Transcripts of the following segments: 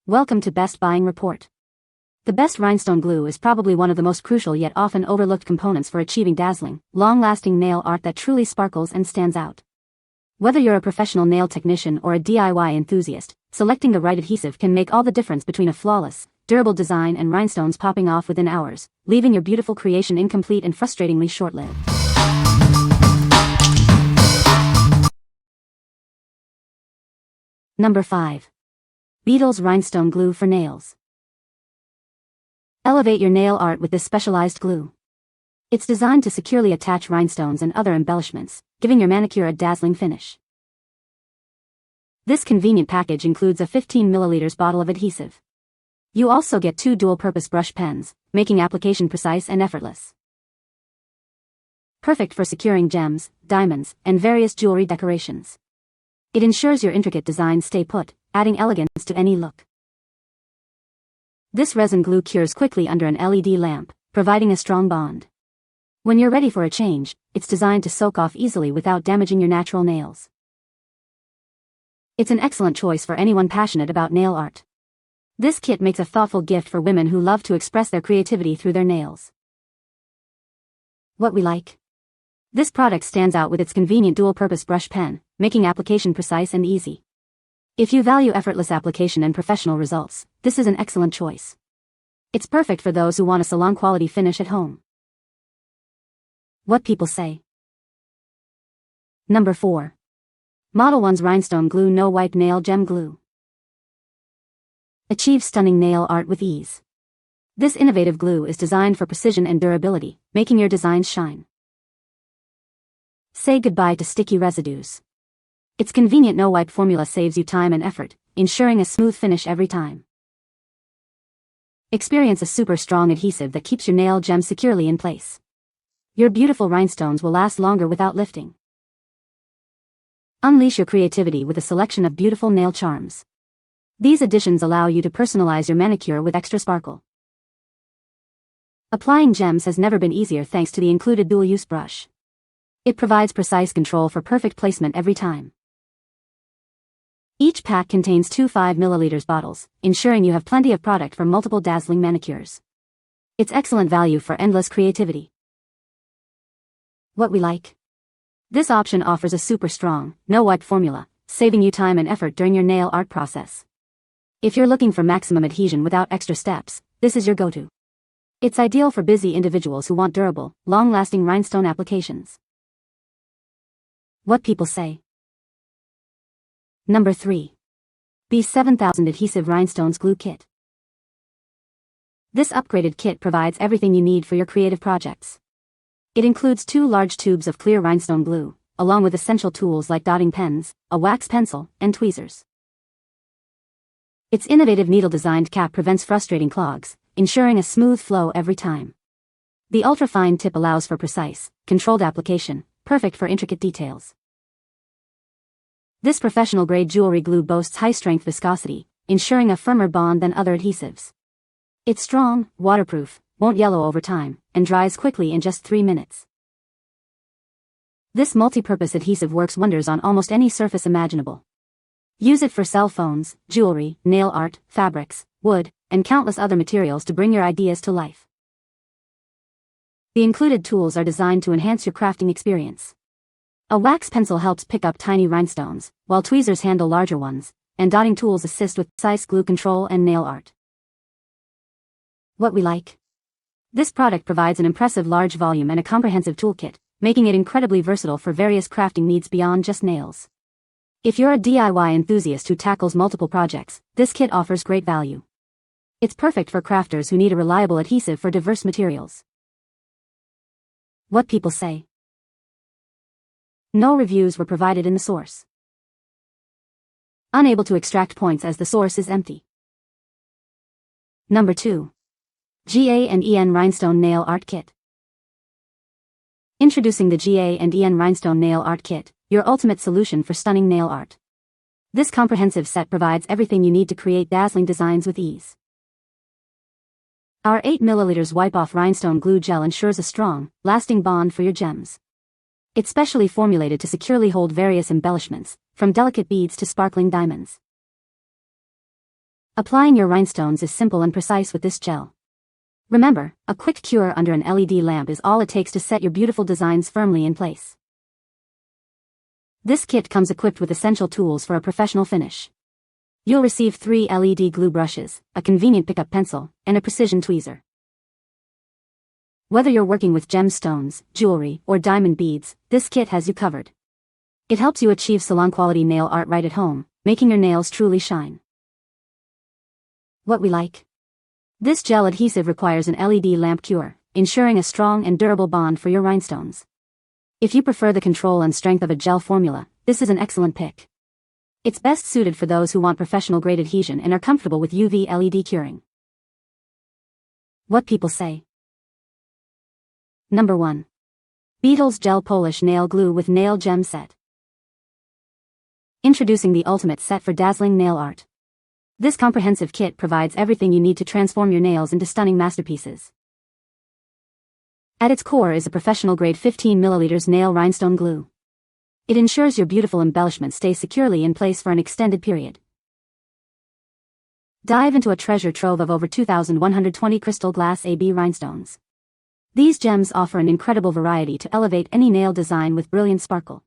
Welcome to Best Buying Report. The best rhinestone glue is probably one of the most crucial yet often overlooked components for achieving dazzling, long-lasting nail art that truly sparkles and stands out. Whether you're a professional nail technician or a DIY enthusiast, selecting the right adhesive can make all the difference between a flawless, durable design and rhinestones popping off within hours, leaving your beautiful creation incomplete and frustratingly short-lived. Number 5. Beetles Rhinestone Glue for Nails. Elevate your nail art with this specialized glue. It's designed to securely attach rhinestones and other embellishments, giving your manicure a dazzling finish. This convenient package includes a 15 ml bottle of adhesive. You also get 2 dual-purpose brush pens, making application precise and effortless. Perfect for securing gems, diamonds, and various jewelry decorations. It ensures your intricate designs stay put, adding elegance to any look. This resin glue cures quickly under an LED lamp, providing a strong bond. When you're ready for a change, it's designed to soak off easily without damaging your natural nails. It's an excellent choice for anyone passionate about nail art. This kit makes a thoughtful gift for women who love to express their creativity through their nails. What we like. This product stands out with its convenient dual-purpose brush pen, making application precise and easy. If you value effortless application and professional results, this is an excellent choice. It's perfect for those who want a salon-quality finish at home. What people say. Number 4. MODELONES Rhinestone Glue No Wipe Nail Gem Glue. Achieve stunning nail art with ease. This innovative glue is designed for precision and durability, making your designs shine. Say goodbye to sticky residues. Its convenient no-wipe formula saves you time and effort, ensuring a smooth finish every time. Experience a super strong adhesive that keeps your nail gems securely in place. Your beautiful rhinestones will last longer without lifting. Unleash your creativity with a selection of beautiful nail charms. These additions allow you to personalize your manicure with extra sparkle. Applying gems has never been easier thanks to the included dual-use brush. It provides precise control for perfect placement every time. Each pack contains 2 5 ml bottles, ensuring you have plenty of product for multiple dazzling manicures. It's excellent value for endless creativity. What we like. This option offers a super strong, no-wipe formula, saving you time and effort during your nail art process. If you're looking for maximum adhesion without extra steps, this is your go-to. It's ideal for busy individuals who want durable, long-lasting rhinestone applications. What people say. Number 3. B7000 Adhesive Rhinestones Glue Kit. This upgraded kit provides everything you need for your creative projects. It includes 2 large tubes of clear rhinestone glue, along with essential tools like dotting pens, a wax pencil, and tweezers. Its innovative needle-designed cap prevents frustrating clogs, ensuring a smooth flow every time. The ultra-fine tip allows for precise, controlled application, perfect for intricate details. This professional-grade jewelry glue boasts high-strength viscosity, ensuring a firmer bond than other adhesives. It's strong, waterproof, won't yellow over time, and dries quickly in just 3 minutes. This multi-purpose adhesive works wonders on almost any surface imaginable. Use it for cell phones, jewelry, nail art, fabrics, wood, and countless other materials to bring your ideas to life. The included tools are designed to enhance your crafting experience. A wax pencil helps pick up tiny rhinestones, while tweezers handle larger ones, and dotting tools assist with precise glue control and nail art. What we like. This product provides an impressive large volume and a comprehensive toolkit, making it incredibly versatile for various crafting needs beyond just nails. If you're a DIY enthusiast who tackles multiple projects, this kit offers great value. It's perfect for crafters who need a reliable adhesive for diverse materials. What people say. No reviews were provided in the source. Unable to extract points as the source is empty. Number 2. GA&EN Rhinestone Nail Art Kit. Introducing the GA&EN Rhinestone Nail Art Kit, your ultimate solution for stunning nail art. This comprehensive set provides everything you need to create dazzling designs with ease. Our 8 ml wipe-off rhinestone glue gel ensures a strong, lasting bond for your gems. It's specially formulated to securely hold various embellishments, from delicate beads to sparkling diamonds. Applying your rhinestones is simple and precise with this gel. Remember, a quick cure under an LED lamp is all it takes to set your beautiful designs firmly in place. This kit comes equipped with essential tools for a professional finish. You'll receive 3 LED glue brushes, a convenient pickup pencil, and a precision tweezer. Whether you're working with gemstones, jewelry, or diamond beads, this kit has you covered. It helps you achieve salon-quality nail art right at home, making your nails truly shine. What we like? This gel adhesive requires an LED lamp cure, ensuring a strong and durable bond for your rhinestones. If you prefer the control and strength of a gel formula, this is an excellent pick. It's best suited for those who want professional-grade adhesion and are comfortable with UV LED curing. What people say. Number 1. Beetles Gel Polish Nail Glue with Nail Gem Set. Introducing the ultimate set for dazzling nail art. This comprehensive kit provides everything you need to transform your nails into stunning masterpieces. At its core is a professional-grade 15 ml nail rhinestone glue. It ensures your beautiful embellishment stays securely in place for an extended period. Dive into a treasure trove of over 2,120 crystal glass AB rhinestones. These gems offer an incredible variety to elevate any nail design with brilliant sparkle.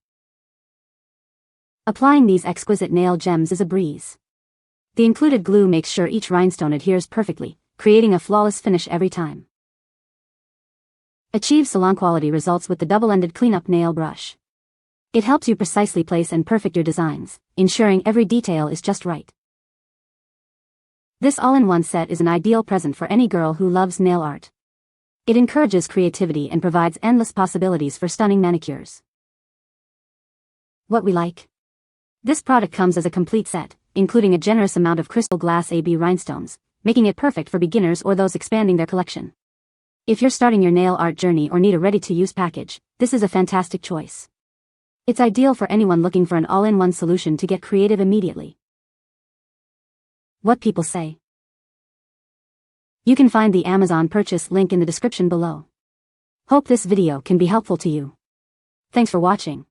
Applying these exquisite nail gems is a breeze. The included glue makes sure each rhinestone adheres perfectly, creating a flawless finish every time. Achieve salon-quality results with the double-ended cleanup nail brush. It helps you precisely place and perfect your designs, ensuring every detail is just right. This all-in-one set is an ideal present for any girl who loves nail art. It encourages creativity and provides endless possibilities for stunning manicures. What we like? This product comes as a complete set, including a generous amount of crystal glass AB rhinestones, making it perfect for beginners or those expanding their collection. If you're starting your nail art journey or need a ready-to-use package, this is a fantastic choice. It's ideal for anyone looking for an all-in-one solution to get creative immediately. What people say. You can find the Amazon purchase link in the description below. Hope this video can be helpful to you. Thanks for watching.